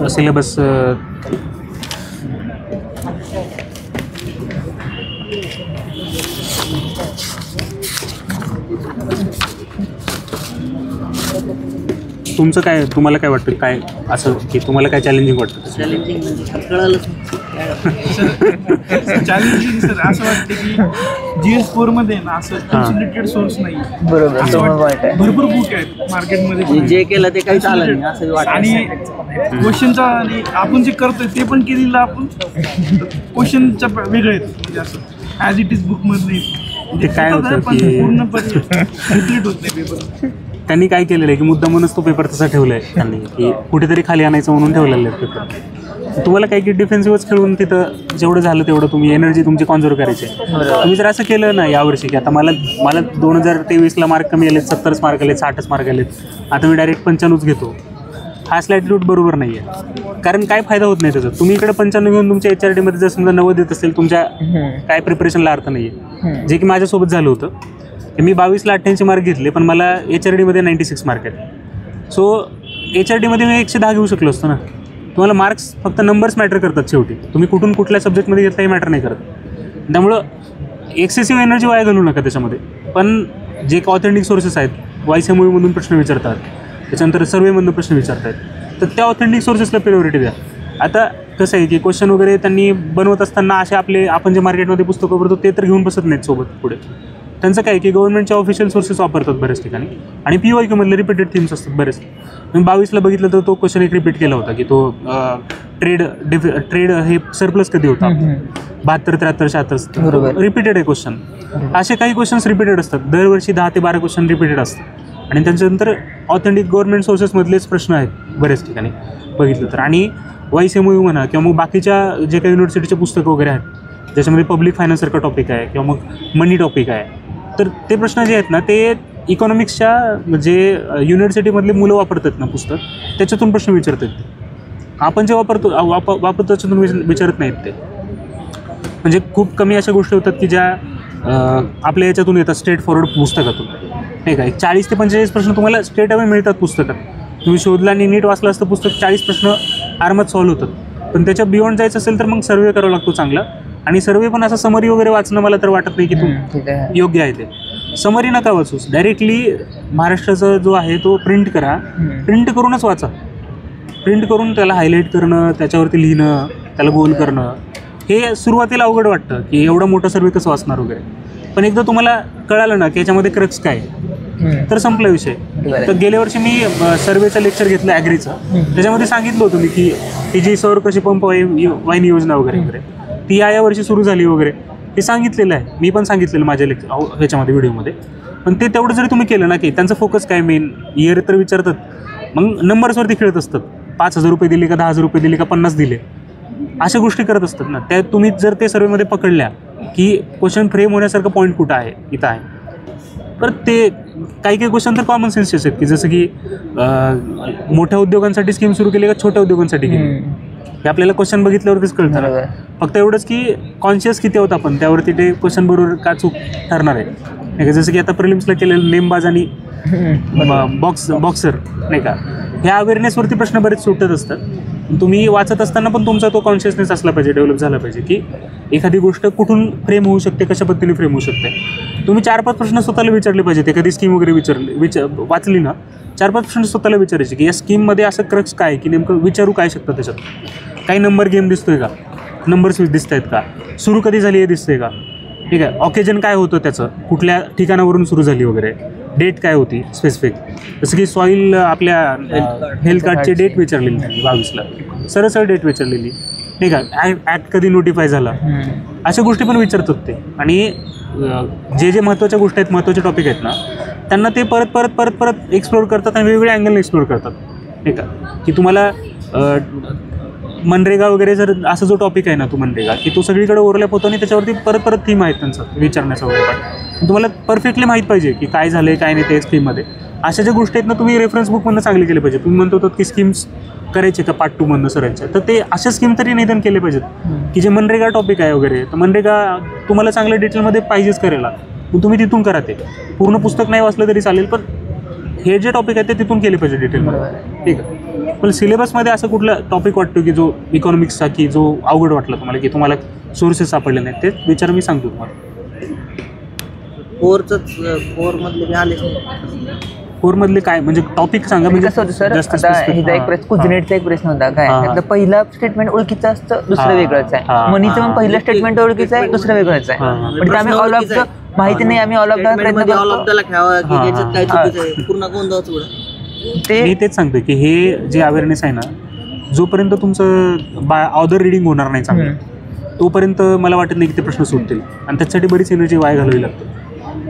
Syllabus तुमचं काय, तुम्हाला काय वाटतं, काय असं की तुम्हाला काय चॅलेंजिंग वाटतं? चॅलेंजिंग म्हणजे कळालंच चॅलेंजिंग सर असं वाटतं की GS4 मध्ये ना असं कन्सोलिडेटेड सोर्स नाही. बरोबर, भरपूर बुक आहेत मार्केटमध्ये, जे केलं ते काही चाललं नाही असं वाटतं. आणि क्वेश्चनचा आणि आपण जे करतोय ते पण केलेलं आपण क्वेश्चनच्या वेगळे आहेत, म्हणजे असं ॲज इट इज बुक मध्ये ते काय होतं की पूर्णपणे रिप्लीट होत नाही पेपर. त्यांनी काय केलेलं आहे की मुद्दामूनच तो पेपर तसा ठेवला आहे त्यांनी, की कुठेतरी खाली आणायचं म्हणून ठेवलेलं आहे पेपर. तुम्हाला काय की डिफेन्सिव्हच खेळून तिथं जेवढं झालं तेवढं तुम्ही एनर्जी तुमची कॉन्झर्व करायची आहे. तुम्ही जर असं केलं ना यावर्षी की आता मला 2023ला मार्क कमी आलेत, 70 मार्क आलेत, 60 मार्क आलेत, आता मी डायरेक्ट 95 घेतो, हा ॲटिट्यूड बरोबर नाही आहे. कारण काय फायदा होत नाही त्याचा. तुम्ही इकडे 95 घेऊन तुमच्या HRDमध्ये जर समजा 90 येत असेल, तुमच्या काय प्रिपरेशनला अर्थ नाही आहे. जे की माझ्यासोबत झालं होतं की मी 22ला 88 मार्क घेतले, पण मला HRDमध्ये 96 मार्क आहेत. सो HRDमध्ये मी 110 घेऊ शकलो असतो ना. तुम्हाला मार्क्स फक्त नंबर्स मॅटर करतात शेवटी. तुम्ही कुठून कुठल्या सब्जेक्टमध्ये घेतला हे मॅटर नाही करत. त्यामुळं एक्सेसिव्ह एनर्जी वाया घालू नका त्याच्यामध्ये. पण जे ऑथेंटिक सोर्सेस आहेत, YCMOEमधून प्रश्न विचारतात, त्याच्यानंतर सर्वेमधून प्रश्न विचारतात, तर त्या ऑथेंटिक सोर्सेसला प्रायोरिटी द्या. आता कसं आहे की क्वेश्चन वगैरे त्यांनी बनवत असताना असे आपण जे मार्केटमध्ये पुस्तकं वापरतो ते तर घेऊन बसत नाहीत सोबत पुढे. त्यांचं काय की गव्हर्नमेंटचे ऑफिशियल सोर्सेस वापरतात बऱ्याच ठिकाणी, आणि PYQमधले रिपीटेड थीम्स असतात बरेच. मी 22ला बघितलं तर तो क्वेश्चन एक रिपीट केला होता की तो ट्रेड हे सरप्लस कधी होता, 72, 73, 76 रिपीटेड आहे क्वेश्चन. असे काही क्वेश्चन्स रिपीटेड असतात दरवर्षी, 10 ते 12 क्वेश्चन रिपीटेड असतात. आणि त्याच्यानंतर ऑथेंटिक गव्हर्नमेंट सोर्सेसमधलेच प्रश्न आहेत बऱ्याच ठिकाणी बघितलं तर. आणि YCMOE म्हणा किंवा मग बाकीच्या जे काही युनिव्हर्सिटीचे पुस्तकं वगैरे आहेत ज्याच्यामध्ये पब्लिक फायनान्ससारखा टॉपिक आहे किंवा मग मनी टॉपिक आहे, तर ते प्रश्न जे आहेत ना ते इकॉनॉमिक्सच्या जे युनिव्हर्सिटीमधले मुलं वापरतात ना पुस्तक, त्याच्यातून प्रश्न विचारतात. आपण जे वापरतो त्याच्यातून विचारत नाहीत ते. म्हणजे खूप कमी अशा गोष्टी होतात की ज्या आपल्या याच्यातून येतात, स्ट्रेट फॉरवर्ड पुस्तकातून, नाही का. 40 ते 45 प्रश्न तुम्हाला स्ट्रेट अवे मिळतात पुस्तकात. तुम्ही शोधला आणि नीट वाचलं असतं पुस्तक, 40 प्रश्न आरामात सॉल्व्ह होतात. पण त्याच्या बियॉन्ड जायचं असेल तर मग सर्वे करावा लागतो चांगला. आणि सर्वे पण असं समरी वगैरे वाचणं मला तर वाटत नाही की योग्य आहे ते. समरी नका वाचू, डायरेक्टली महाराष्ट्राचा जो आहे तो प्रिंट करा, प्रिंट करूनच वाचा. प्रिंट करून त्याला हायलाईट करणं, त्याच्यावरती लिहिणं, त्याला गोल करणं, हे सुरुवातीला अवघड वाटतं की एवढा मोठा सर्वे कसं वाचणार वगैरे. पण एकदा तुम्हाला कळालं ना की याच्यामध्ये क्रक्स काय तर संपला विषय. तर गेल्या वर्षी मी सर्वेचं लेक्चर घेतलं ॲग्रीचं, त्याच्यामध्ये सांगितलं होतं मी की ती जी सौर कृषी पंप वाहिनी योजना वगैरे वगैरे ती या वर्षी सुरू झाली वगैरे, हे सांगितलेलं आहे. मी पण सांगितलेलं माझ्या ह्याच्यामध्ये व्हिडिओमध्ये. पण ते तेवढं जरी तुम्ही केलं ना की त्यांचं फोकस काय, मेन इयर तर विचारतात, मग नंबर्सवरती खेळत असतात. 5,000 रुपये दिले का 10,000 रुपये दिले का 50 दिले, अशा गोष्टी करत असतात ना. त्या तुम्ही जर ते सर्वेमध्ये पकडल्या की क्वेश्चन फ्रेम होण्यासारखं पॉईंट कुठं आहे, इथं आहे, तर ते काही क्वेश्चन तर कॉमन सेन्सचे आहेत की जसं की मोठ्या उद्योगांसाठी स्कीम सुरू केली का छोट्या उद्योगांसाठी केली, हे आपल्याला क्वेश्चन बघितल्यावरतीच कळतं. फक्त एवढंच की कॉन्शियस किती होत आपण त्यावरती ते क्वेश्चन बरोबर का चूक ठरणार आहे, नाही का. जसं की आता प्रिलिम्सला केलेलं नेमबाज आणि बॉक्सर, नाही का, ह्या अवेअरनेसवरती प्रश्न बरेच सुटत असतात. तुम्ही वाचत असताना पण तुमचा तो कॉन्शियसनेस असला पाहिजे, डेव्हलप झाला पाहिजे की एखादी गोष्ट कुठून फ्रेम होऊ शकते, कशा पद्धतीने फ्रेम होऊ शकते. तुम्ही 4-5 प्रश्न स्वतःला विचारले पाहिजेत. एखादी स्कीम वगैरे वाचली ना, 4-5 प्रश्न स्वतःला विचारायचे की या स्कीममध्ये असं क्रक्स काय की नेमकं विचारू काय शकतं त्याच्यात. काही नंबर गेम दिसतोय का, नंबर स्विच दिसत आहेत का, सुरू कधी झाली हे दिसतंय का, ठीक आहे, ऑकेजन काय होतं त्याचं, कुठल्या ठिकाणावरून सुरू झाली वगैरे, डेट काय होती स्पेसिफिक. जसं की सॉईल आपल्या हेल्थ कार्डची डेट विचारलेली त्यांनी 22ला, सरळ डेट विचारलेली, नाही का. ॲक्ट कधी नोटिफाय झाला, अशा गोष्टी पण विचारतात ते. आणि जे महत्त्वाच्या गोष्टी आहेत, महत्त्वाचे टॉपिक आहेत ना, त्यांना ते परत एक्सप्लोर करतात आणि वेगवेगळ्या अँगलने एक्सप्लोर करतात, नाही का. की तुम्हाला मनरेगा वगैरे जर असा जो टॉपिक आहे ना तो मनरेगा, की तो सगळीकडे ओव्हरलॅप होतो आणि त्याच्यावरती परत थीम आहेत त्यांचं विचारण्याचं वगैरे. पण तुम्हाला परफेक्टली माहीत पाहिजे की काय झालं आहे काय नाही ते स्कीममध्ये. अशा ज्या गोष्टी आहेत ना तुम्ही रेफरन्स बुकमधनं चांगले केले पाहिजे. तुम्ही म्हणतो की स्कीम्स करायचे का पार्ट 2मधनं सरांच्या, तर ते अशा स्कीम तरी निदान केले पाहिजेत की जे मनरेगा टॉपिक आहे वगैरे. तर मनरेगा तुम्हाला चांगल्या डिटेलमध्ये पाहिजेच करायला, मग तुम्ही तिथून करा. ते पूर्ण पुस्तक नाही वाचलं तरी चालेल, पण हे जे टॉपिक आहे ते तिथून केले पाहिजे डिटेलमध्ये, ठीक आहे. पण सिलेबसमध्ये असं कुठला टॉपिक वाटतो की जो इकॉनॉमिक्सचा की जो अवघड वाटला तुम्हाला, की तुम्हाला सोर्सेस सापडले नाहीत? तेच विचार मी सांगतो तुम्हाला. कोरमधले बी आलेच नाही. कोरमधले काय म्हणजे टॉपिक सांगा, म्हणजे कसं होतं सर, जास्त आता specific. हिचा एक प्रश्न, कुजनेटचा एक प्रश्न होता काय, हां. त्यातलं पहिलं स्टेटमेंट ओळखीचं असतं, दुसरं हां. वेगळंच आहे. हां. मनीचं पण पहिलं स्टेटमेंट ओळखीचं आहे, दुसरं वेगळंच आहे. हां. म्हणजे आम्ही ऑल ऑफ द माहिती नाही, आम्ही ऑल ऑफ द प्रयत्न स्टेटमेंटमध्ये ऑल ऑफ करतो. दला ठेवा की हां, याच्यात काय हां. चुकीचं आहे, पूर्ण गोंधळच उडा. मी ते तेच सांगतोय की हे जे अवेअरनेस आहे ना, जोपर्यंत तुमचं ऑदर रिडिंग होणार नाही चांगलं, तोपर्यंत मला वाटत नाही की ते प्रश्न सुटतील. आणि त्याच्यासाठी बरीच एनर्जी वाया घालवावी लागते.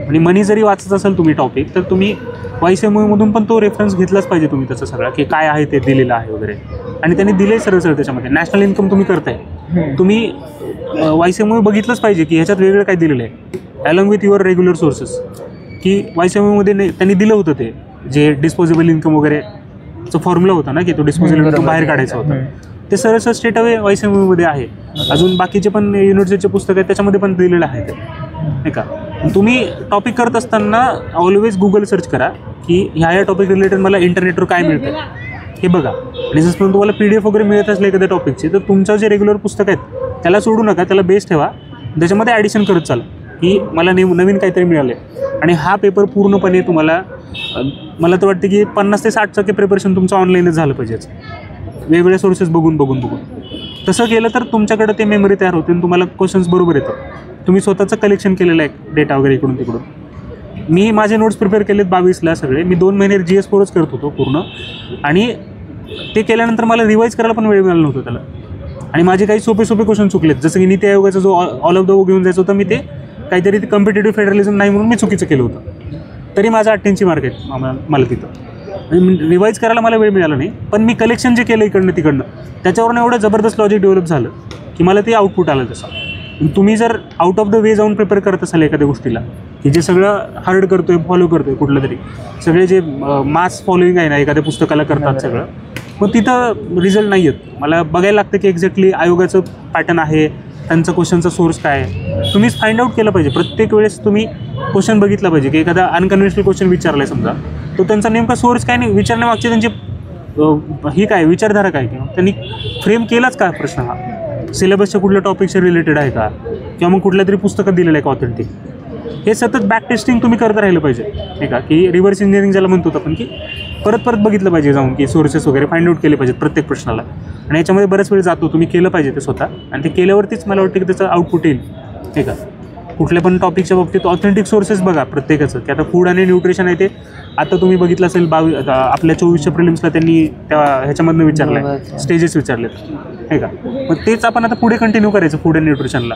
आणि मनी जरी वाचत असेल तुम्ही टॉपिक, तर तुम्ही YCMOमधून पण तो रेफरन्स घेतलाच पाहिजे तुम्ही त्याचा सगळा, की काय आहे ते दिलेलं आहे वगैरे. आणि त्यांनी दिले सरळ सरळ त्याच्यामध्ये. नॅशनल इन्कम तुम्ही करताय, तुम्ही YCMO बघितलंच पाहिजे की ह्याच्यात वेगळं काय दिलेलं आहे along with your regular sources. की YCMOमध्ये त्यांनी दिलं होतं ते जे डिस्पोजेबल इन्कम वगैरेचं फॉर्म्युला होता ना, की तो डिस्पोजेबल इन्कम बाहेर काढायचा होता. ते सरळ सरळ स्टेट अवे YCMOमध्ये आहे. अजून बाकीचे पण युनिव्हर्सिटीचे पुस्तक आहेत त्याच्यामध्ये पण दिलेलं आहे ते, नाही का. तुम्ही टॉपिक करत असताना ऑलवेज गुगल सर्च करा की ह्या टॉपिक रिलेटेड मला इंटरनेटवर काय मिळतं हे बघा. आणि जसं तुम्हाला PDF वगैरे मिळत असले एखाद्या टॉपिकचे, तर तुमचं जे रेग्युलर पुस्तक आहेत त्याला सोडू नका, त्याला बेस ठेवा, त्याच्यामध्ये ॲडिशन करत चाला की मला नवीन काहीतरी मिळालं आहे. आणि हा पेपर पूर्णपणे तुम्हाला, मला तर वाटतं की 50 ते 60% प्रिपरेशन तुमचं ऑनलाईनच झालं पाहिजेच, वेगवेगळ्या सोर्सेस बघून. तसं केलं तर तुमच्याकडे ते मेमरी तयार होते आणि तुम्हाला क्वेश्चन्स बरोबर येतं. तुम्ही स्वतःचं कलेक्शन केलेलं आहे डेटा वगैरे इकडून तिकडून. मी माझे नोट्स प्रिपेअर केलेत 22ला सगळे. मी 2 महिने GS4च करत होतो पूर्ण. आणि ते केल्यानंतर मला रिवाईज करायला पण वेळ मिळाला नव्हता त्याला. आणि माझे काही सोपे क्वेश्चन चुकलेत, जसं की नीती आयोगाचा जो ऑल ऑफ द वो घेऊन जायचं होतं, मी ते काहीतरी ते कम्पिटेटिव्ह फेडरलिझम नाही म्हणून मी चुकीचं केलं होतं. तरी माझा 88 मार्क आहेत मला तिथं. म्हणजे रिवाईज करायला मला वेळ मिळाला नाही, पण मी कलेक्शन जे केलं इकडनं तिकडनं त्याच्यावरून एवढं जबरदस्त लॉजिक डेव्हलप झालं की मला ते आउटपुट आलं तसं. तुम्ही जर आउट ऑफ द वे जाऊन प्रिपेअर करत असाल एखाद्या गोष्टीला, की जे सगळं हार्ड करतोय, फॉलो करतोय कुठलं तरी, सगळे जे मास फॉलोईंग आहे ना एखाद्या पुस्तकाला करतात सगळं, मग तिथं रिझल्ट नाही येत. मला बघायला लागतं की एक्झॅक्टली आयोगाचं पॅटर्न आहे, त्यांचा क्वेश्चनचा सोर्स काय आहे, तुम्हीच फाइंड आउट केलं पाहिजे. प्रत्येक वेळेस तुम्ही क्वेश्चन बघितला पाहिजे की एखादा अनकन्व्हेन्शनल क्वेश्चन विचारला आहे समजा, तो त्यांचा नेमका सोर्स काय नाही, विचारण्यामागचे त्यांचे ही काय विचारधारा काय, किंवा त्यांनी फ्रेम केलाच का प्रश्न, हा सिलेबसच्या कुठल्या टॉपिकशी रिलेटेड आहे का, किंवा मग कुठल्या तरी पुस्तकात दिलेलं आहे का ऑथेंटिक. हे सतत बॅक टेस्टिंग तुम्ही करत राहिलं पाहिजे, नाही का. की रिव्हर्स इंजिनिअरिंग ज्याला म्हणतो आपण, की परत बघितलं पाहिजे जाऊन, की सोर्सेस वगैरे फाइंड आउट केले पाहिजेत प्रत्येक प्रश्नाला. आणि याच्यामध्ये बऱ्याच वेळ जातो, तुम्ही केलं पाहिजे ते स्वतः. आणि ते केल्यावरतीच मला वाटतं की त्याचं आउटपुट येईल, नाही का. कुठल्या पण टॉपिकच्या बाबतीत ऑथेंटिक सोर्सेस बघा प्रत्येकाचं, की आता फूड आणि न्यूट्रिशन आहे ते आता तुम्ही बघितलं असेल आपल्या 24च्या प्रिलिम्सला त्यांनी त्या ह्याच्यामधनं विचारलं आहे, स्टेजेस विचारलेत, नाही का. मग तेच आपण आता पुढे कंटिन्यू करायचं फूड अँड न्यूट्रिशनला.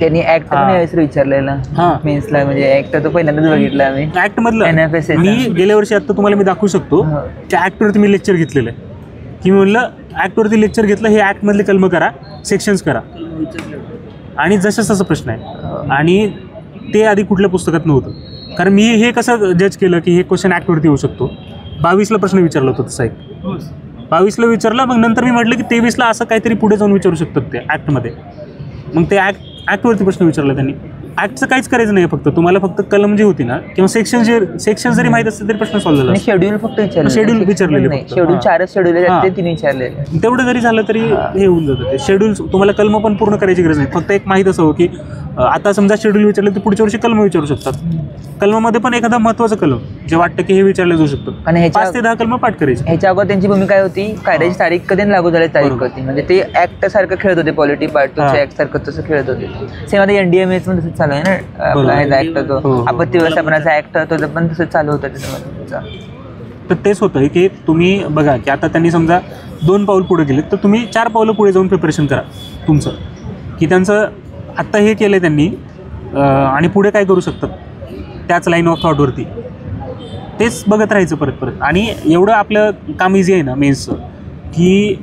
त्यांनी ऍक्ट पण यावेळेस विचारलेला मेन्सला, म्हणजे ऍक्ट तो पहिल्यांदाच बघितला आम्ही. ऍक्टमधलं NFSA चा. मी गेल्या वर्षी आता तुम्हाला मी दाखवू शकतो, त्या ऍक्टवरती मी लेक्चर घेतलेलं आहे, की मी म्हणलं ऍक्टवरती लेक्चर घेतलं, हे ऍक्टमधले कलम करा, सेक्शन्स करा, आणि जसं प्रश्न आहे. आणि ते आधी कुठल्या पुस्तकात नव्हतं, कारण मी हे कसं जज केलं की हे क्वेश्चन ॲक्टवरती येऊ शकतो. 22ला प्रश्न विचारला होता तसा एक, 22ला विचारला, मग नंतर मी म्हटलं की 23ला असं काहीतरी पुढे जाऊन विचारू शकतात ते ॲक्टमध्ये. मग ते ॲक्टवरती प्रश्न विचारला त्यांनी. ॲक्टचं काहीच करायचं नाही, फक्त तुम्हाला फक्त कलम जी होती ना, किंवा सेक्शन जरी माहीत असतं तरी प्रश्न सॉल्व्ह झाला. शेड्यूल फक्त विचारले, शेड्यूल विचारलेले फक्त. शेड्यूल 4च शेड्यूल आहेत, ते 3 विचारलेले. तेवढं जरी झालं तरी हे होऊन जातं. ते शेड्यूल तुम्हाला कलम पण पूर्ण करायची गरज नाही, फक्त एक माहीत असावं की आता समजा शेड्यूल विचारलं तर पुढच्या वर्षी कलम विचारू शकतात. कलमामध्ये पण एखादा महत्त्वाचं कलम जे वाटतं की हे विचारलं जाऊ शकतं, आणि 5 ते 10 कलम पाठ करायचे. ह्याच्या अगोदर त्यांची भूमिका काय होती, कायद्याची तारीख कधी लागू झाली तारीख होती, म्हणजे ते ऍक्ट सारखं खेळत होते, पॉलिटी पार्ट ऍक्ट सारखं तसं खेळत होते. सेम आता NDMA पण तसंच चालू आहे ना, आपला ऍक्ट तो आपत्ती व्यवस्थापनाचा ऍक्ट तो पण तसंच चालू होतं त्याच्यामध्ये. तर तेच होतं की तुम्ही बघा की आता त्यांनी समजा 2 पाऊल पुढे गेले, तर तुम्ही 4 पावलं पुढे जाऊन प्रिपरेशन करा तुमचं, की त्यांचं आत्ता हे केलं आहे त्यांनी, आणि पुढे काय करू शकतात त्याच लाईन ऑफ थॉटवरती तेच बघत राहायचं परत. आणि एवढं आपलं काम इझी आहे ना मेन्सचं, की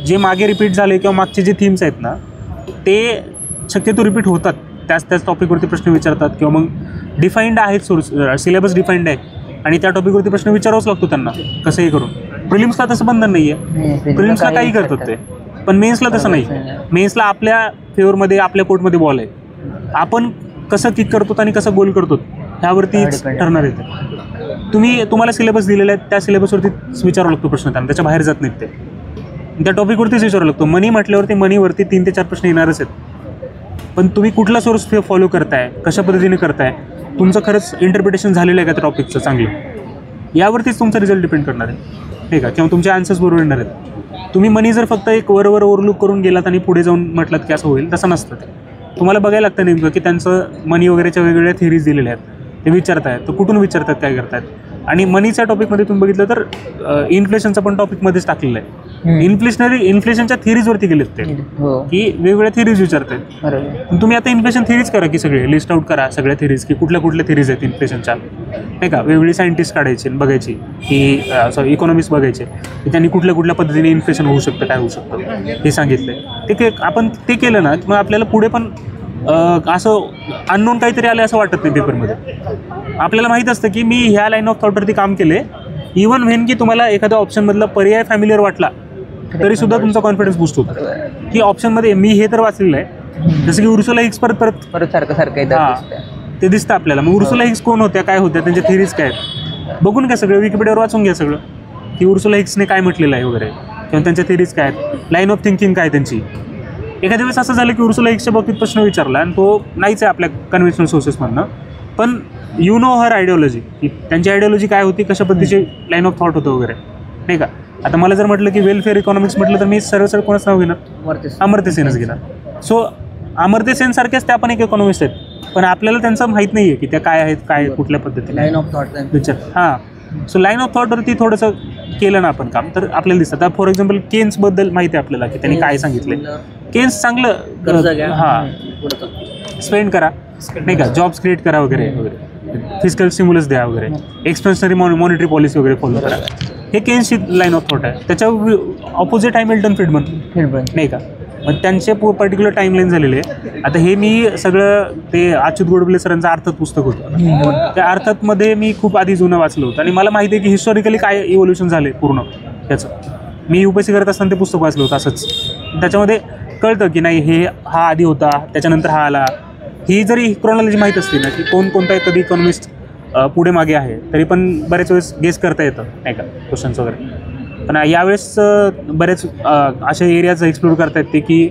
जे मागे रिपीट झाले किंवा मागचे जे थीम्स आहेत ना, ते शक्यतो रिपीट होतात, त्याच टॉपिकवरती प्रश्न विचारतात, किंवा मग डिफाईंड आहेत सोर्स, सिलेबस डिफाईंड आहे, आणि त्या टॉपिकवरती प्रश्न विचारावंच लागतो त्यांना कसंही करून. प्रिलिम्सला तसं बंधन नाही आहे, प्रिलिम्सला काही करतात ते, पण मेन्सला तसं नाही. मेन्सला आपल्या फेवरमध्ये, आपल्या कोर्टमध्ये बॉल आहे, आपण कसं किक करतो आणि कसं गोल करतो ह्यावरतीच ठरणार आहे. तुम्हाला सिलेबस दिलेला आहे, त्या सिलेबसवरतीच विचारावं लागतो प्रश्न त्यांना, त्याच्या बाहेर जात नाहीत ते. त्या टॉपिकवरतीच विचारावं लागतो. मनी म्हटल्यावरती मनीवरती 3 ते 4 प्रश्न येणारच आहेत. पण तुम्ही कुठला सोर्स फॉलो करताय, कशा पद्धतीने करताय, तुमचं खरंच इंटरप्रिटेशन झालेलं आहे का त्या टॉपिकचं चांगलं, यावरतीच तुमचा रिझल्ट डिपेंड करणार आहे, ठीक आहे, किंवा तुमचे आन्सर्स बरोबर येणार आहेत. तुम्ही मनी जर फक्त एक वरवर ओव्हरलुक करून गेलात आणि पुढे जाऊन म्हटलात की असं होईल, तसं नसतं ते. तुम्हाला बघायला लागतं नेमकं की त्यांचं मनी वगैरेच्या वेगवेगळ्या थिअरीज दिलेल्या आहेत, ते विचारतायत, तर कुठून विचारतात, काय करतात. आणि मनीच्या टॉपिकमध्ये तुम्ही बघितलं तर इन्फ्लेशनचा पण टॉपिकमध्येच टाकलेलं आहे. इन्फ्लेशनच्या थिअरीजवरती गेलेत ते, की वेगवेगळ्या थिअरीज विचारतात. पण तुम्ही आता इन्फ्लेशन थिअरीज करा की सगळे लिस्ट आउट करा सगळ्या थिअरीज, की कुठल्या थिअरीज आहेत इन्फ्लेशनच्या, नाही का. वेगवेगळी सायंटिस्ट काढायची बघायची, की सॉरी इकॉनॉमिस्ट बघायचे की त्यांनी कुठल्या पद्धतीने इन्फ्लेशन होऊ शकतं, काय होऊ शकतं हे सांगितलं. ते आपण ते केलं ना मग आपल्याला पुढे पण असं अननोन काहीतरी आलं असं वाटत नाही पेपरमध्ये. आपल्याला माहीत असतं की मी ह्या लाईन ऑफ थॉटवरती काम केले. इव्हन व्हेन की तुम्हाला एखाद्या ऑप्शनमधला पर्याय फॅमिलियर वाटला तरी सुद्धा तुमचा कॉन्फिडन्स बूस्ट होतो की ऑप्शनमध्ये मी हे तर वाचलेलं आहे, जसं की उर्सुला हिक्स परत सारखं ते दिसतं आपल्याला. मग उर्सुला हिक्स कोण होत्या, काय होत्या, त्यांच्या थिअरीज काय आहेत बघून घ्या सगळं, विकिपीडियावर वाचून घ्या सगळं की उर्सुला हिक्सने काय म्हटलेलं आहे वगैरे, किंवा त्यांच्या थिअरीज काय आहेत, लाईन ऑफ थिंकिंग काय त्यांची. एखाद्या वेळेस असं झालं की उर्सुला हिक्सच्या बाबतीत प्रश्न विचारला आणि तो नाहीच आहे आपल्या कन्व्हेन्शनल सोर्सेसमधनं, पण यू नो हर आयडिओलॉजी, की त्यांची आयडिओलॉजी काय होती, कशा पद्धतीची लाईन ऑफ थॉट होतं वगैरे, नाही का. आता मला जर म्हटलं की वेलफेअर इकॉनॉमिक्स म्हटलं तर मी सरळ कोणाच नाव घेणार, अमर्त्य सेनच घेणार. सो अमर्त्य सेन सारख्याच त्या पण एक इकॉनॉमिस्ट आहेत, पण आपल्याला त्यांचं माहीत नाही आहे की त्या काय आहेत, काय कुठल्या पद्धतीने लाईन ऑफ थॉट विचार. सो लाईन ऑफ थॉटवरती थोडंसं केलं ना आपण काम तर आपल्याला दिसतं. आता फॉर एक्झाम्पल केन्सबद्दल माहिती आहे आपल्याला की त्यांनी काय सांगितलं. केन्स चांगलं स्पेंड करा, नाही का, जॉब्स क्रिएट करा वगैरे वगैरे, फिजिकल स्टिम्युलस द्या वगैरे, एक्सपेन्शनरी मॉनिटरी पॉलिसी वगैरे फॉलो करा. हे केन्सची लाईन ऑफ थॉट आहे. त्याच्या ऑपोजिट आहे मिल्टन फ्रीडमन, नाही का. मग त्यांचे पर्टिक्युलर टाईमलाईन झालेले आहे. आता हे मी सगळं ते अच्युत गोडबोले सरांचं अर्थात पुस्तक होतं, त्या अर्थातमध्ये मी खूप आधी जुनं वाचलं होतं आणि मला माहिती आहे की हिस्टॉरिकली काय इव्होल्युशन झाले पूर्ण त्याचं. मी UPSC करत असताना ते पुस्तक वाचलं होतं असंच. त्याच्यामध्ये कळतं की नाही हे हा आधी होता त्याच्यानंतर हा आला. ही जरी क्रोनॉलॉजी माहीत असते ना की कोणता कधी इकॉनॉमिस्ट पुढे मागे आहे तरी पण बऱ्याच वेळेस गेस करता येतं, नाही का, क्वेश्चन्स वगैरे. पण यावेळेस बरेच अशा एरियाज एक्सप्लोर करता येते की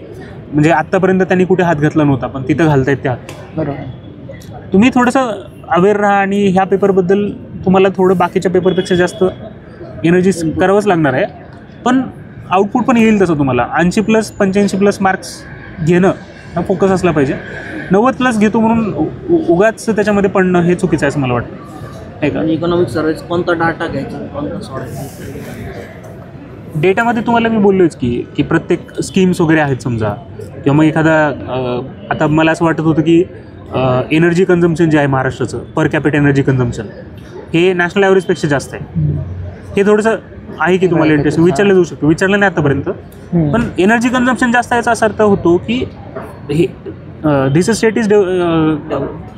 म्हणजे आत्तापर्यंत त्यांनी कुठे हात घातला नव्हता पण तिथं घालता येते हात. बरोबर. तुम्ही थोडंसं अवेअर राहा आणि ह्या पेपरबद्दल तुम्हाला थोडं बाकीच्या पेपरपेक्षा जास्त एनर्जी करावंच लागणार आहे. पण आउटपुट पण येईल तसं तुम्हाला. 80+ 85+ मार्क्स घेणं हा फोकस असला पाहिजे. 90+ घेतो म्हणून उगाच त्याच्यामध्ये पडणं हे चुकीचं आहे असं मला वाटतं, नाही का. इकॉनॉमिक सर्व्हिस कोणता डाटा घ्यायचा, कोणता सोडायचा. डेटामध्ये तुम्हाला मी बोललोच की प्रत्येक स्कीम्स वगैरे आहेत समजा, किंवा मग एखादा आता मला असं वाटत होतं की एनर्जी कन्झम्पशन जे आहे महाराष्ट्राचं पर कॅपिटल एनर्जी कन्झम्पशन हे नॅशनल ॲव्हरेजपेक्षा जास्त आहे. हे थोडंसं आहे की तुम्हाला इंटरेस्ट विचारलं जाऊ शकतो, विचारलं नाही आतापर्यंत. पण एनर्जी कन्झम्पशन जास्त याचा असा अर्थ होतो की हे दिस स्टेट इज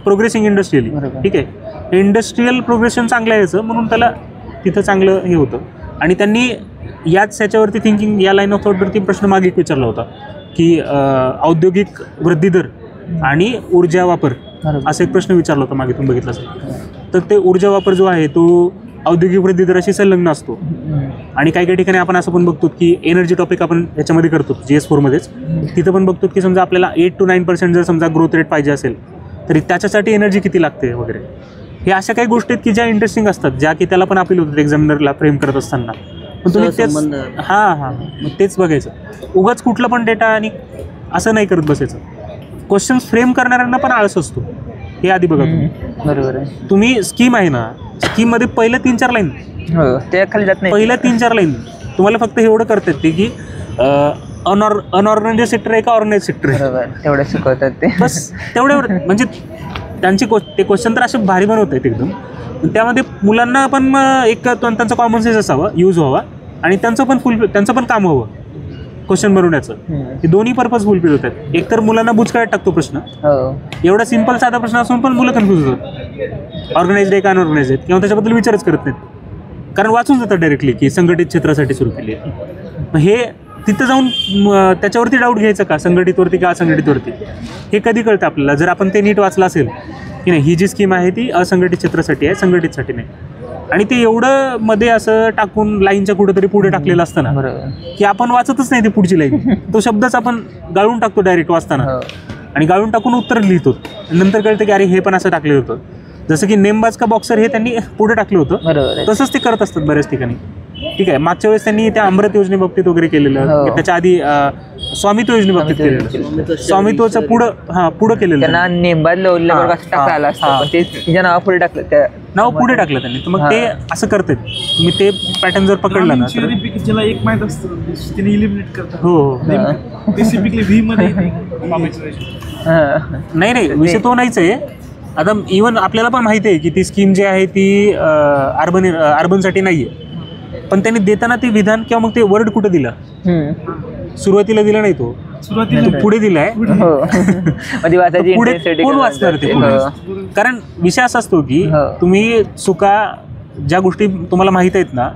प्रोग्रेसिंग इंडस्ट्रियली, ठीक आहे. इंडस्ट्रियल प्रोग्रेशन चांगलं आहे याचं म्हणून त्याला तिथं चांगलं हे होतं. आणि त्यांनी ह्याच्यावरती थिंकिंग या लाईन ऑफ थॉटवरती प्रश्न मागे विचारला होता की औद्योगिक वृद्धी दर आणि ऊर्जा वापर असा एक प्रश्न विचारला होता मागे तुम्ही बघितला असेल. तर ते ऊर्जा वापर जो आहे तो औद्योगिक वृद्धी दराशी संलग्न असतो. आणि काही ठिकाणी आपण असं पण बघतो की एनर्जी टॉपिक आपण याच्यामध्ये करतो GS4मध्येच, तिथं पण बघतो की समजा आपल्याला 8 to 9% जर समजा ग्रोथ रेट पाहिजे असेल तरी त्याच्यासाठी एनर्जी किती लागते वगैरे. हे अशा काही गोष्टी आहेत की ज्या इंटरेस्टिंग असतात, ज्या की त्याला पण अपील होतात एक्झामिनरला फ्रेम करत असताना. पण तुम्ही तेच मग तेच बघायचं. उगाच कुठलं पण डेटा आणि असं नाही करत बसायचं. क्वेश्चन्स फ्रेम करणाऱ्यांना पण आळस असतो, हे आधी बघा तुम्ही. बरोबर आहे. तुम्ही स्कीम आहे ना, स्कीममध्ये पहिल्या 3-4 लाईन ते खाली जात नाही. पहिल्या 3-4 लाईन तुम्हाला फक्त एवढं करतात ते की अनऑर्गनाइज सेक्टर आहे का ऑर्गनाइज सेक्टर आहे, बरोबर, तेवढं शिकवतात ते बस तेवढ्यावर. म्हणजे त्यांचे ते क्वेश्चन तर असे भारी बनवत आहेत एकदम. त्यामध्ये मुलांना पण एक त्यांचा कॉमन सेन्स असावा, यूज व्हावा आणि त्यांचं पण काम हवं क्वेश्चन बनवण्याचं. हे दोन्ही पर्पज फुलफिल होतात. एक तर मुलांना बुचकाळ्यात टाकतो प्रश्न, एवढा सिंपल साधा प्रश्न असून पण मुलं कन्फ्यूज होतात, ऑर्गनाइज्ड आहे का अनऑर्गनाइज्ड आहेत, किंवा त्याच्याबद्दल विचारच करत नाहीत कारण वाचून जातात डायरेक्टली की संघटित क्षेत्रासाठी सुरू केली आहे. हे तिथं जाऊन त्याच्यावरती डाऊट घ्यायचं का, संघटितवरती का असंघटितवरती, हे कधी कळतं आपल्याला जर आपण ते नीट वाचलं असेल की नाही ही जी स्कीम आहे ती असंघटित क्षेत्रासाठी आहे, संघटितसाठी नाही. आणि ते एवढं मध्ये असं टाकून लाईनच्या कुठेतरी पुढे टाकलेलं असतं ना बरोबर. की आपण वाचतच नाही ती पुढची लाईन. तो शब्दच आपण गाळून टाकतो डायरेक्ट वाचताना हो. आणि गाळून टाकून उत्तर लिहितो. नंतर कळतं की अरे हे पण असं टाकलेलं होतं. जसं की नेमबाज का बॉक्सर हे त्यांनी पुढे टाकलं होतं, बरोबर आहे. तसंच ते करत असतात बऱ्याच ठिकाणी. ठीक आहे, मागच्या वेळेस त्यांनी त्या अमृत योजनेबाबतीत वगैरे केलेलं, हो. त्याच्या आधी स्वामित्व योजनेबाबतीत केलेलं, स्वामित्वाचं पुढं केलेलं त्यांना नेमबाज लवल्यावर हा, असं टाकलं आलं असतं, हा. पण ते तिच्या नावापुढे टाकलं त्या नाव पुढे टाकलं त्यांनी. तर मग हा. ते असं करतात. तुम्ही ते पॅटर्न जर पकडलं ना तर रिपीट ज्याला एक माहीत असतं तिने इलिमिनेट करतात. हो हो. स्पेसिफिकली व्ही मध्ये बाबाची रेषा. हा. नाही विषय तो नाहीच आहे. आता इव्हन आपल्याला पण माहिती आहे की ती स्कीम जी आहे ती अर्बनसाठी नाही आहे, पण त्यांनी देताना ते विधान किंवा मग ते वर्ड कुठं दिलं? सुरुवातीला दिला नाही, तो सुरुवातीला पुढे दिलाय. हो. मग ती वाचायची पुढे intensity कोण कमी वाचणार ते असते. पुढे? हो. कारण विषय असा असतो की हो. तुम्ही चुका ज्या गोष्टी तुम्हाला माहित आहेत ना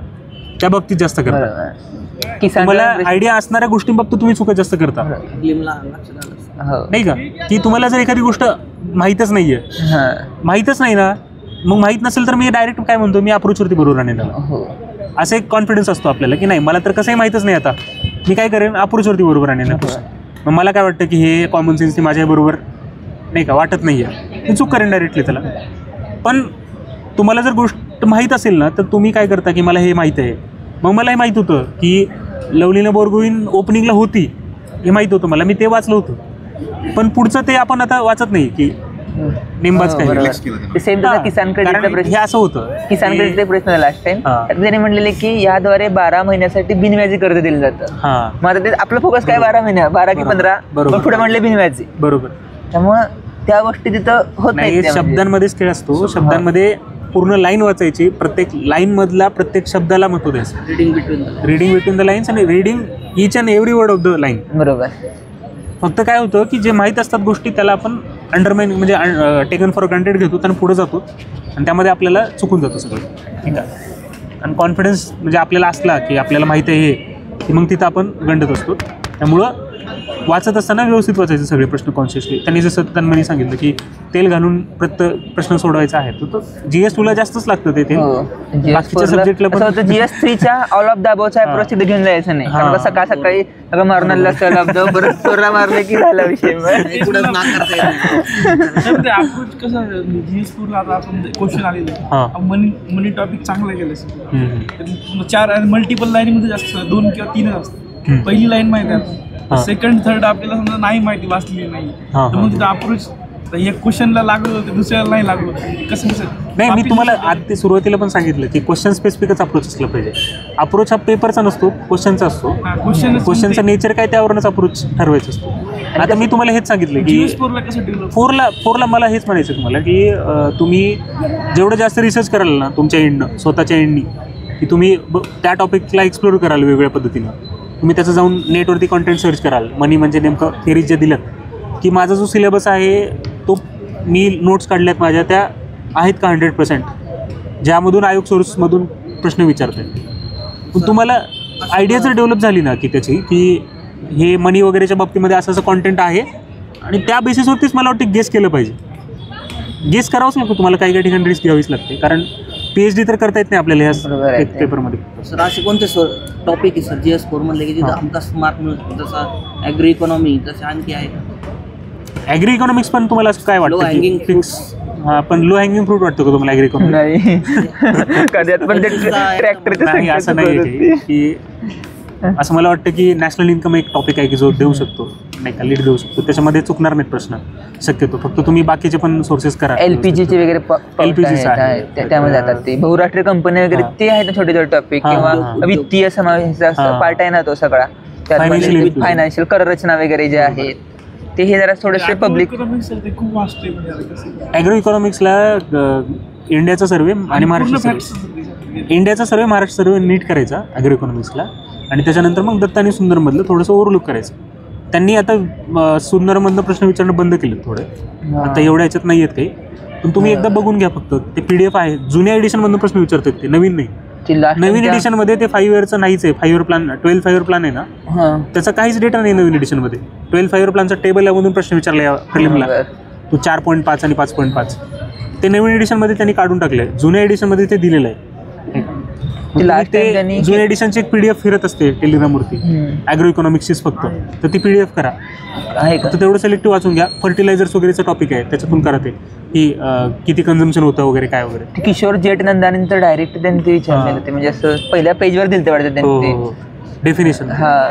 त्या बाबतीत जास्त करता. बरोबर. किसान तुम्हाला आयडिया असणाऱ्या गोष्टींबाबतीत तुम्ही चुका जास्त करता, फिल्मला लक्षात आलं. हो. नाही का? की तुम्हाला जर एखादी गोष्ट माहीतच नाहीये, हा. माहीतच नाही ना, मग माहीत नसेल तर मी डायरेक्ट काय म्हणतो, मी अप्रोचवरती बरोबर आणेन त्याला. हो. असं एक कॉन्फिडन्स असतो आपल्याला की नाही मला तर कसंही माहीतच नाही, आता मी काय करेन अप्रोचवरती बरोबर आणेन. मग मला काय वाटतं की हे कॉमन सेन्स माझ्याबरोबर नाही का वाटत नाही आहे, मी चूक करेन डायरेक्टली त्याला. पण तुम्हाला जर गोष्ट माहीत असेल ना तर तुम्ही काय करता की मला हे माहीत आहे. मग मला हे माहीत होतं की लवलीना बोरगोहीन ओपनिंगला होती, हे माहीत होतं मला, मी ते वाचलं होतं. पण पुढचं ते आपण आता वाचत नाही की नेमबाज काय. ते सेम तसा किसान क्रेडिटचा कारण हे प्रश्न, असं होतं किसान की- क्रेडिटचा प्रश्न लास्ट टाइम हा. त्याने म्हणलेले की याद्वारे 12 महिन्यासाठी बिनव्याजी कर्ज दिलं जातं. हां मग आता ते आपलं फोकस काय 12 महिन्या 12 की 15, बरोबर. पण पुढे म्हणले बिनव्याजी. बरोबर. त्यामुळं त्या गोष्टी तिथं होत नाही, नाहीत. शब्दांमध्येच खेळ असतो. शब्दांमध्ये पूर्ण लाईन वाचायची, प्रत्येक लाईन मधला प्रत्येक शब्दाला महत्व द्यायचं. Reading between reading between the lines आणि reading each and every word of the line. बरोबर. फक्त काय होतं की जे माहीत असतात गोष्टी त्याला आपण अंडरमाइन म्हणजे टेकन फॉर ग्रांटेड घेतो आणि पुढे जातो आणि त्यामध्ये आपल्याला चुकून जातो सगळं. ठीक आहे. आणि कॉन्फिडन्स म्हणजे आपल्याला असला की आपल्याला माहीत आहे हे, की मग तिथं आपण गंडत असतो. त्यामुळं वाचत असताना व्यवस्थित वाचायचे सगळे प्रश्न कॉन्शियसली. त्यांनी जसं त्यांनी सांगितलं की तेल घालून प्रत्येक प्रश्न सोडवायचा आहे, तर GS2ला जास्तच लागतं ते तेल. हो. बाकीच्या सब्जेक्टला पण GS3च्या ऑल ऑफ द अबोवच्या अप्रोच तिथे घेऊन जायचं नाही, कारण हा. का सकाळ सकाळी सगळं मारून आलेलं असतं ऑल ऑफ द, परत चोरा मारले की झाला विषय. पुढे नाकारता येत नाही. अप्रोच कसं GS4 ला आता आपण क्वेश्चन आलेले हा. मनी टॉपिक चांगलं केलं सर. हम्म. 4 मल्टिपल लाईन मध्ये जास्त 2 किंवा 3 असतात. पहिली लाईन माहिती आहे, हा. सेकंड थर्ड आपल्याला समजा नाही माहिती, वाचलेली नाही, हा, तर हा. मग तिथं अप्रोच एक क्वेश्चनला लागलं होतं, दुसऱ्याला नाही लागलं होतं. कसं नाही, मी तुम्हाला आधी सुरुवातीला पण सांगितलं की क्वेश्चन स्पेसिफिकच अप्रोच असला पाहिजे. अप्रोच हा पेपरचा नसतो, क्वेश्चनचा असतो. क्वेश्चनचं नेचर काय त्यावरूनच अप्रोच ठरवायचं असतो. आता मी तुम्हाला हेच सांगितलं की GS4 ला कसं डेव्हलप फोरला मला हेच म्हणायचं तुम्हाला की तुम्ही जेवढं जास्त रिसर्च कराल ना तुमच्या एंडनं, स्वतःच्या एंडनी, की तुम्ही त्या टॉपिकला एक्सप्लोर कराल वेगवेगळ्या पद्धतीनं. तुम्ही त्याचं जाऊन नेटवरती कॉन्टेंट सर्च कराल. मनी म्हणजे नेमकं थेरीज जे दिलं की माझा जो सिलेबस आहे तो मी नोट्स काढल्यात माझ्या, त्या आहेत का 100%, ज्यामधून आयोग सोर्समधून प्रश्न विचारतात. पण तुम्हाला आयडिया जर डेव्हलप झाली ना की त्याची की हे मनी वगैरेच्या बाबतीमध्ये असं कॉन्टेंट आहे आणि त्या बेसिसवरतीच मला वाटतं गेस केलं पाहिजे. गेस करावंच लागतं तुम्हाला, काही काही ठिकाणी रिस्क घ्यावीच लागते, कारण PhD तर करता येत नाही आपल्याला बरोबर ह्या आहे. पेपरमध्ये. सर असे कोणते टॉपिक आहे सर GS4 म्हणले की जिथं हमखास मार्क मिळतो, जसा ॲग्री इकॉनॉमी, जसे आणखी आहे? ॲग्री इकॉनॉमिक्स पण तुम्हाला असं काय Low वाटतं hanging की फिक्स? हां, पण लो हँगिंग फ्रूट वाटतं का तुम्हाला ॲग्री इकॉनॉमिक्स? नाही. कधी पण ते ट्रॅक्टरच्या नाही, असं नाही आहे की असं मला वाटतं की नॅशनल इन्कम एक टॉपिक आहे की जो देऊ शकतो, नाही का, लीड देऊ शकतो. त्याच्यामध्ये चुकणार नाहीत प्रश्न शक्यतो. फक्त तुम्ही बाकीचे पण सोर्सेस करा. LPGचे वगैरे LPG चं आहे. त्यामध्ये जातात ते बहुराष्ट्रीय कंपनी वगैरे, ते आहेत ना छोटे छोटे टॉपिक, हा, किंवा हा. वित्तीय समावेश हा. पार्ट आहे ना तो सगळा. Financial inclusion. फायनान्शियल कररचना वगैरे जे आहेत ते हे जरा थोडेसे पब्लिक. ते खूप वास्ट आहे म्हणजे आता कसं ॲग्रो इकॉनॉमिक्सला इंडियाचा सर्वे आणि महाराष्ट्र सर्वे, इंडियाचा सर्वे, महाराष्ट्र सर्वे नीट करायचा ॲग्रो इकॉनॉमिक्सला, आणि त्याच्यानंतर मग दत्त आणि सुंदरमधलं थोडंसं ओव्हरलुक करायचं. त्यांनी आता सुंदरमधनं प्रश्न विचारणं बंद केलं थोडे, आता एवढ्या ह्याच्यात नाही आहेत काही, पण तुम्ही एकदा बघून घ्या. फक्त ते PDF आहे, जुन्या एडिशनमधनं प्रश्न विचारतात ते, नवीन नाही. नवीन एडिशनमध्ये ते 5 इयरचं नाहीच आहे. 5 इयर प्लॅन, 12 5 इयर प्लॅन आहे ना, त्याचा काहीच डेटा नाही नवीन एडिशनमध्ये. 12 5 इयर प्लॅनचा टेबल यामधून प्रश्न विचारला या प्रिलिमला, तो 4.5 आणि 5.5. ते नवीन एडिशनमध्ये त्यांनी काढून टाकलं आहे, जुन्या एडिशनमध्ये ते दिलेलं आहे. last time त्यांनी जुन्या एडिशनची एक PDF फिरत असते टेलिग्रामवरती, ॲग्रो इकॉनॉमिक्सचीच फक्त, तर ती PDF करा. आहे का? तर तेवढं सिलेक्टिव्ह वाचून घ्या. फर्टिलायझर्स वगैरेचा टॉपिक आहे, त्याच्यातून करा ते, की किती कन्झम्पशन होतं वगैरे काय वगैरे. ते किशोर जेट नंदानी तर डायरेक्ट त्यांनी ते विचारलेलं होते, म्हणजे असं पहिल्या पेजवर दिलं वाटतं त्यांनी ते. डेफिनेशन, हा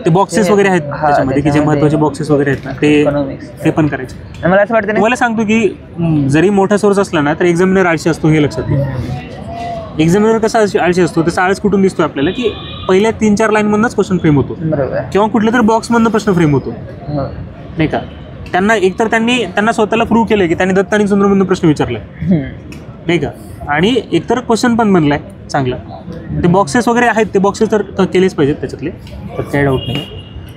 ते बॉक्सेस वगैरे आहेत त्याच्यामध्ये, की जे महत्त्वाचे बॉक्सेस वगैरे आहेत ना ते पण करायचे. मला असं वाटतं तुम्हाला सांगतो की जरी मोठा सोर्स असला ना तर एक्झामिनर आळशी असतो, हे लक्षात घ्या. एक्झामिनर कसा आळशी असतो, त्याचा आळस कुठून दिसतो आपल्याला, की पहिल्या 3-4 लाईनमधनंच क्वेश्चन फ्रेम होतो, बरोबर किंवा कुठल्या तरी बॉक्समधनं प्रश्न फ्रेम होतो, नाही का. त्यांना एकतर त्यांना स्वतःला प्रूव्ह केलं की त्यांनी दत्त आणि चंद्रमधून प्रश्न विचारलाय, नाही का, आणि एकतर क्वेश्चन पण बनलाय चांगला. ते बॉक्सेस वगैरे आहेत, ते बॉक्सेस तर केलेच पाहिजेत त्याच्यातले, तर काही डाऊट नाही.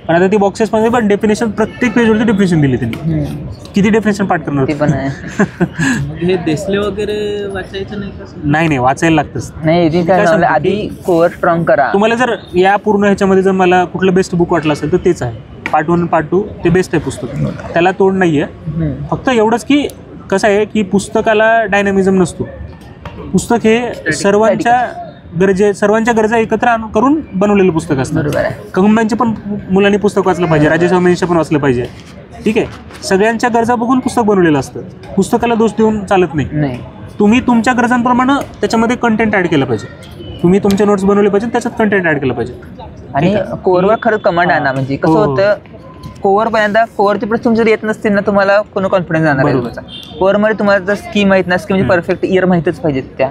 पण आता ती बॉक्सेसमध्ये पण डेफिनेशन, प्रत्येक पेजवरती डेफिनेशन दिली त्यांनी. किती डेफिनेशन पाठ करणार ते पण आहे. हे देसले वगैरे वाचायचं नाही का? नाही वाचायला लागतंच. नाही ती काय झालं, आधी कोअर स्ट्रॉंग करा. तुम्हाला जर या पूर्ण ह्याच्यामध्ये जर मला कुठलं बेस्ट बुक वाटलं असेल तर तेच आहे. पार्ट 1 पार्ट 2 ते बेस्ट आहे पुस्तक, त्याला तोड नाही आहे. फक्त एवढंच की कसं आहे की पुस्तकाला डायनॅमिझम नसतो. पुस्तक हे सर्वांच्या गरजा एकत्र करून बनवलेलं पुस्तक असतं. बरोबर आहे. कंबाईनचे पण मुलांनी पुस्तक वाचलं पाहिजे, राजेश अमेनचे पण वाचलं पाहिजे, ठीक आहे. सगळ्यांच्या गरजा बघून पुस्तक बनवलेलं असतं. पुस्तकाला दोष देऊन चालत नाही. तुम्ही तुमच्या गरजांप्रमाणे त्याच्यामध्ये कंटेंट ॲड केलं पाहिजे. तुम्ही तुमचे नोट्स बनवले पाहिजे, त्याच्यात कंटेंट ॲड केलं पाहिजे. आणि कोअरवर खरंच कमांड आणा. म्हणजे कसं होतं, कोअर पहिल्यांदा कोअरचे प्रश्न तुमचे येत नसतील ना, तुम्हाला कोण कॉन्फिडन्स जाणार आहे तुमचा. कोअरमध्ये तुम्हाला जर स्कीम माहीत ना, स्कीमची परफेक्ट इयर माहीतच पाहिजेत त्या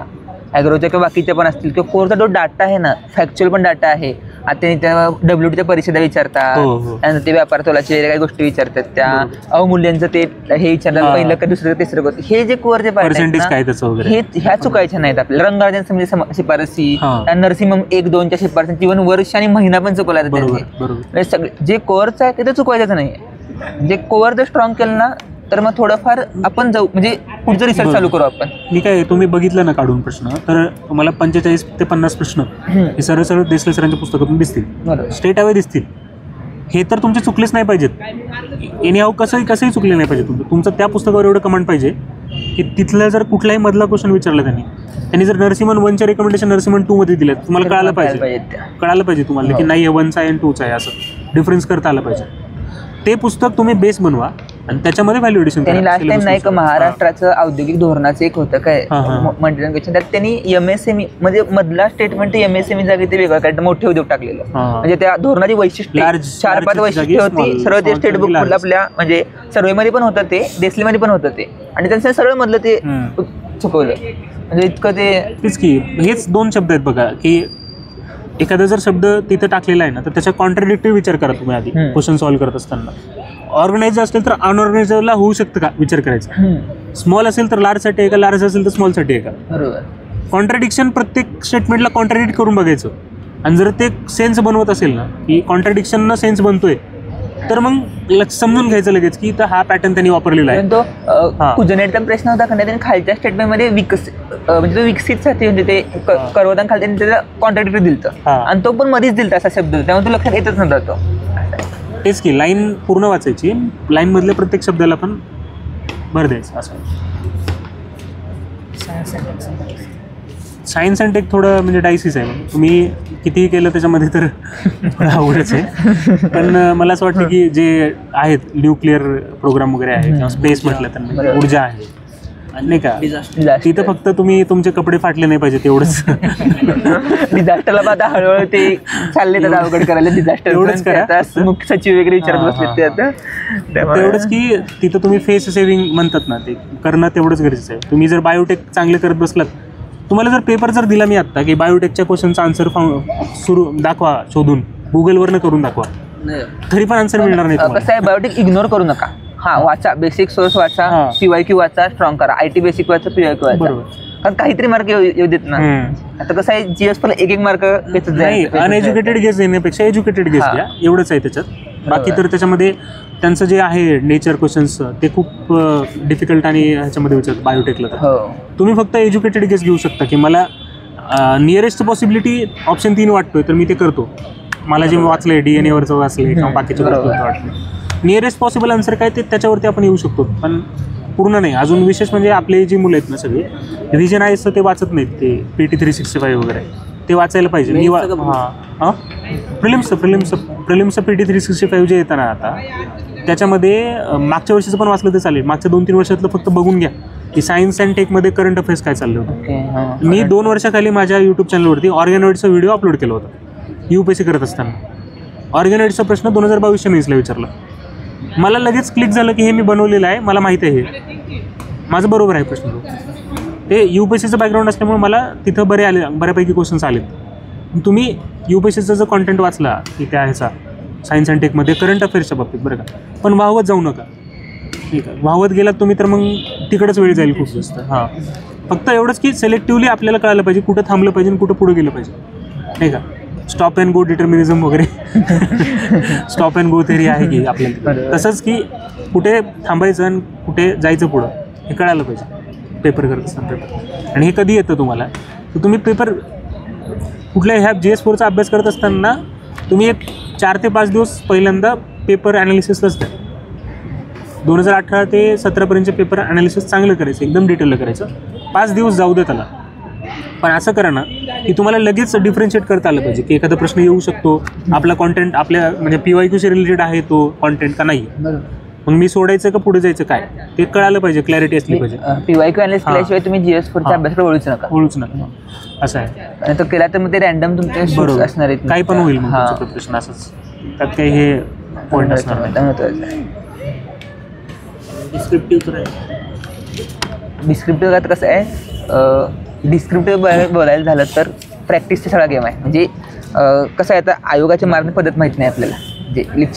ॲग्रोच्या किंवा बाकीच्या पण असतील, किंवा कोअरचा जो डाटा आहे ना, फॅक्च्युअल पण डाटा आहे. आता त्या WTच्या परीक्षेला विचारतात, त्यानंतर ते व्यापार तोलाचे काही गोष्टी विचारतात, त्या अवमूल्यांचं ते हे विचारतात, पहिलं का दुसरं तिसरं गोष्ट. हे जे कोअरचे पार्ट हे ह्या चुकायच्या नाहीत आपल्याला. रंगराजन म्हणजे शिफारसी, नरसिंहम 1-2च्या शिफारसी, इव्हन वर्ष आणि महिना पण चुकवला जातात. सगळे जे कोअरचं आहे ते तर चुकवायचंच नाही. जे कोअर जर स्ट्रॉंग केलं ना, तर मग थोडंफार आपण जाऊ, म्हणजे पुढचं रिसर्च चालू करू आपण. मी काय, तुम्ही बघितलं ना काढून प्रश्न, तर तुम्हाला 45 ते 50 प्रश्न हे सरळ देसले सरांच्या पुस्तकातून दिसतील, स्ट्रेट अवे दिसतील. हे तर तुमचे चुकलेच नाही पाहिजेत. एनीहाऊ कसंही चुकले नाही पाहिजे. तुमचं त्या पुस्तकावर एवढं कमांड पाहिजे की तिथलं जर कुठलाही मधला क्वेश्चन विचारला त्यांनी जर नरसिंहन 1चे रेकमेंडेशन नरसिंहन 2 मध्ये दिले, तुम्हाला कळायला पाहिजे तुम्हाला की नाही 1चा आहे आणि 2चा आहे, असं डिफरन्स करता आलं पाहिजे. ते पुस्तक तुम्ही बेस बनवा आणि त्याच्यामध्ये व्हॅल्युएशन. त्यांनी लास्ट टाइम नाही का महाराष्ट्राचं औद्योगिक धोरणाचं एक होतं काय मंडळांपेक्षा, त्यात त्यांनी MSME म्हणजे मधला स्टेटमेंट MSME जागी ते वेगळं काय मोठे उद्योग टाकलेलं. म्हणजे त्या धोरणाची वैशिष्ट्य 4-5 वैशिष्ट्य होती. सर्व ते स्टेट बुक आपल्या म्हणजे सर्वेमध्ये पण होतं, ते देसलीमध्ये पण होतं ते, आणि त्यांचं सरळ मधलं ते चुकवलं. म्हणजे इतकं तेच की हेच 2 शब्द आहेत बघा, की एखादा जर शब्द तिथे टाकलेला आहे ना, तर त्याचा कॉन्ट्राडिक्टिव्ह विचार करा तुम्ही आधी क्वेश्चन सॉल्व्ह करत असताना. ऑर्गनाइज असेल तर अनऑर्गनाइजला होऊ शकतं का विचार करायचा. स्मॉल असेल तर लार्जसाठी आहे का, लार्ज असेल तर स्मॉलसाठी आहे का. बरोबर. कॉन्ट्राडिक्शन प्रत्येक स्टेटमेंटला कॉन्ट्राडिक्ट करून बघायचं, आणि जर ते सेन्स बनवत असेल ना, की कॉन्ट्राडिक्शननं सेन्स बनतोय, तर मग समजून घ्यायचं लगेच की हा पॅटर्न त्यांनी वापरलेला आहे. तो कुजनेटचा प्रश्न होता का, त्यांनी खालच्या स्टेटमेंटमध्ये म्हणजे तो विकसितसाठी म्हणजे ते करवताना खाली त्यांनी त्याला कॉन्ट्राडिक्टरी दिलतं, आणि तो पण मध्येच दिलता असा शब्द, त्यामुळे तो लक्षात येतच नव्हता तो. तेच की लाईन पूर्ण वाचायची, लाईन मधल्या प्रत्येक शब्दाला पण भर द्यायचं. असं सायन्स अँड टेक थोडं म्हणजे डायसीस आहे. तुम्ही कितीही केलं त्याच्यामध्ये तर थोडं अवघडच आहे. पण मला असं वाटतं की जे आहेत न्यूक्लिअर प्रोग्राम वगैरे आहे किंवा स्पेस म्हटलं तर ऊर्जा आहे नाही का, तिथं फक्त तुम्ही तुमचे कपडे फाटले नाही पाहिजे तेवढंच. डिझास्टरला आता हळूहळू ते चालले तर अवघड करायला, डिझास्टर एवढंच करा. मुख्य सचिव वगैरे विचारत बसले ते आता. तेवढंच की तिथं तुम्ही फेस सेव्हिंग म्हणतात ना, ते करणं तेवढंच गरजेचं आहे. तुम्ही जर बायोटेक चांगले करत बसलात, तुम्हाला जर पेपर जर दिला मी आत्ता की बायोटेकच्या क्वेश्चनचा आन्सर दाखवा शोधून, गुगलवरनं करून दाखवा, तरी पण आन्सर मिळणार नाही. कसं आहे, बायोटेक इग्नोर करू नका. वाचा, बेसिक सोर्स वाचा, PYQ वाचा, स्ट्रॉंग करा, IT बेसिक वाचा, PYQ वाचा, कारण काहीतरी मार्क येऊ देत ना. आता कसं आहे, GS पण 1-1 मार्क घेतच नाही. अनएज्युकेटेड गेस घेण्यापेक्षा एज्युकेटेड गेस घ्या, एवढंच आहे त्याच्यात. बाकी तर त्याच्यामध्ये त्यांचं जे आहे नेचर क्वेश्चन्स ते खूप डिफिकल्ट आणि ह्याच्यामध्ये विचारतात बायोटेकला. तर तुम्ही फक्त एज्युकेटेड गेस घेऊ शकता की मला नियरेस्ट पॉसिबिलिटी ऑप्शन 3 वाटतोय, तर मी ते करतो. मला जे वाचलंय DNA वरचं वाचलंय किंवा बाकीच्या गोष्टी वाटलं, नियरेस्ट पॉसिबल आन्सर काय ते त्याच्यावरती आपण येऊ शकतो. पण पूर्ण नाही अजून. विशेष म्हणजे आपले जी मुलं आहेत ना सगळी रिव्हिजन आहे ते वाचत नाहीत. ते PT 365 वगैरे ते वाचायला पाहिजे. मी हां प्रिलिम्सचं PT 365 जे येतं ना आता त्याच्यामध्ये मागच्या वर्षीचं पण वाचलं तर चालेल. मागच्या 2-3 वर्षातलं फक्त बघून घ्या की सायन्स अँड टेकमध्ये करंट अफेअर्स काय चाललं होतं. मी 2 वर्षाखाली माझ्या यूट्यूब चॅनलवरती ऑर्गॅनॉइडचा व्हिडिओ अपलोड केला होता UPSC करत असताना. ऑर्गॅनॉइडचा प्रश्न 2022च्या मेन्सला विचारला. मला लगेच क्लिक झालं की हे मी बनवलेलं आहे, मला माहिती आहे हे माझं बरोबर आहे प्रश्न. ते UPSCचं बॅकग्राऊंड असल्यामुळे मला तिथं बऱ्यापैकी क्वेश्चन्स आलेत. तुम्ही UPSCचं जर कॉन्टेंट वाचला की त्या ह्याचा सायन्स अँड टेकमध्ये करंट अफेअर्सच्या बाबतीत बरं का, पण वाहवत जाऊ नका. ठीक आहे, वाहवत गेलात तुम्ही तर मग तिकडंच वेळ जाईल खूप जास्त. हां, फक्त एवढंच की सिलेक्टिव्हली आपल्याला कळायला पाहिजे कुठं थांबलं पाहिजे आणि कुठं पुढे गेलं पाहिजे. नाही का, स्टॉप अँड गो डिटर्मिनिझम वगैरे स्टॉप अँड गो थेरी आहे की आपल्याला. तसंच की कुठे थांबायचं आणि कुठे जायचं पुढं हे कळायला पाहिजे पेपर करत असताना. पेपर आणि हे कधी येतं तुम्हाला तर तुम्ही पेपर कुठल्या ह्या GS4चा अभ्यास करत असताना तुम्ही एक 4 ते 5 दिवस पहिल्यांदा पेपर ॲनालिसिसलाच द्या. 2018 ते 17पर्यंतचे पेपर ॲनालिसिस चांगलं करायचं, एकदम डिटेलला करायचं. 5 दिवस जाऊ दे त्याला. पण असं करा ना की तुम्हाला लगेच डिफरन्शिएट करता आलं पाहिजे की एखादा प्रश्न येऊ शकतो, आपला कॉन्टेंट आपल्या म्हणजे PYQशी रिलेटेड आहे तो कॉन्टेंट का नाही, मग मी सोडायचं का पुढे जायचं काय ते कळालं पाहिजे, क्लॅरिटी असली पाहिजे. PYQ अनालिसिस केल्याशिवाय तुम्ही GS4च्या अभ्यासाकडे वळूच नका. असं आहे. आणि तो केला तर मग ते रॅन्डम तुमचे बरोबर असणार आहेत, काही पण होईल मग तुमचं प्रिपरेशन असंच. त्यात काही हे पॉईंट असणार नाही. डिस्क्रिप्टिव्ह कसं आहे, डिस्क्रिप्टिव्ह बोलायला झालं तर प्रॅक्टिसचा सगळा गेम आहे. म्हणजे कसं आहे, आता आयोगाच्या मार्ग पद्धत माहीत नाही आपल्याला, जे